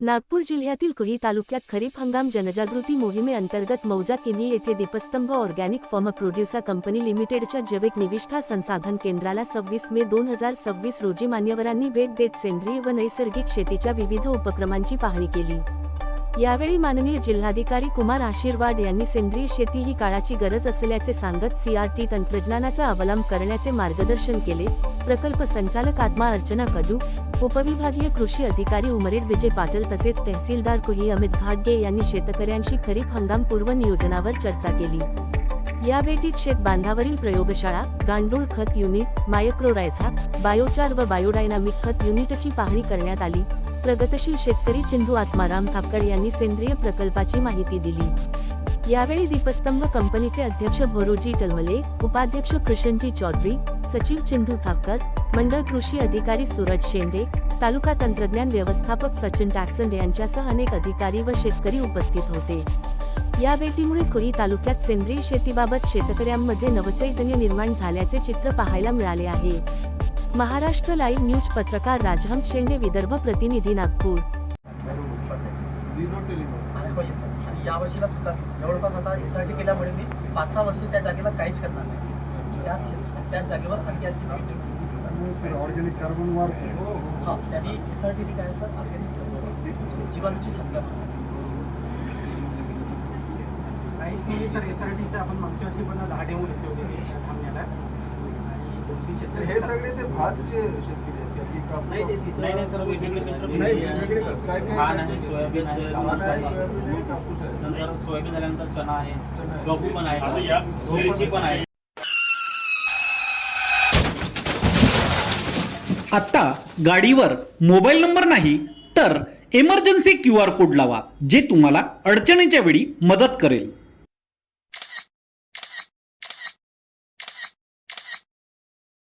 नागपूर जिल्ह्यातील कुही तालुक्यात खरीप हंगाम जनजागृती मोहिमेअंतर्गत मौजा किनी येथे दीपस्तंभ ऑर्गॅनिक फार्म प्रोड्युसर कंपनी लिमिटेडच्या जैविक निविष्ठा संसाधन केंद्राला 26 मे 2026 रोजी मान्यवरांनी भेट देत सेंद्रिय व नैसर्गिक शेतीच्या विविध उपक्रमांची पाहणी केली। यावेळी माननीय जिल्हाधिकारी कुमार आशीर्वाद यांनी सेंद्रिय शेती ही काळाची गरज असल्याचे सांगत सीआरटी तंत्रज्ञानाचा अवलंब करण्याचे मार्गदर्शन केले। प्रकल्प संचालक आत्मा अर्चना कडू, उपविभागीय कृषी अधिकारी उमरेड विजय पाटील तसेच तहसीलदार कुही अमित घाटगे यांनी शेतकऱ्यांशी खरीप हंगाम पूर्व नियोजनावर चर्चा केली। या भेटीत शेत बांधावरील प्रयोगशाळा, गांडूळ खत युनिट, मायक्रोरायझा, बायोचार व बायोडायनामिक खत युनिटची पाहणी करण्यात आली। प्रगतशील शेतकरी चिंदू आत्माराम थापकर यांनी सेंद्रिय प्रकल्पाची माहिती दिली। यावेळी दीपस्तंभ कंपनीचे अध्यक्ष भोरोजी टलमले, उपाध्यक्ष कृष्णजी चौधरी, सचिव चिंदू थापकर, मंडळ कृषी अधिकारी सूरज शेंडे, तालुका तंत्रज्ञान व्यवस्थापक सचिन टॅक्सन यांच्यासह अनेक अधिकारी व शेतकरी उपस्थित होते। या भेटीमुळे कुही तालुक्यात सेंद्रिय शेतीबाबत शेतकऱ्यांमध्ये नवचैतन्य निर्माण झाल्याचे चित्र पाहायला मिळाले आहे। महाराष्ट्र लाईव्ह न्यूज पत्रकार राजहंस शेंडे, विदर्भ प्रतिनिधी, नागपूर। या वर्षीला सुद्धा जवळपास आता एसआरटी केल्यामुळे मी 5-6 वर्ष त्या जागेला काहीच करणार नाही। त्या जागेवर आणखी ऑर्गॅनिक कार्बन वाढतो। हां, त्यांनी एसआरटी काय सर, ऑर्गॅनिक जीवाणूची संख्या काहीच नाही सर। एसआरटीचं आपण मागच्या वर्षी पण 10 डेमो घेतले होते थांबण्याला, आणि 2-3 शेतकरी हे सगळे ते भातचे शेतकरी नाही सर, धान आहे, सोयाबीन आहे, नंतर सोयाबीन झाल्यानंतर चना आहे, गहू पण आहे, मिरची पण आहे। आता गाडीवर मोबाईल नंबर नाही तर इमर्जन्सी QR कोड लावा, जे तुम्हाला अडचणीच्या वेळी मदत करेल।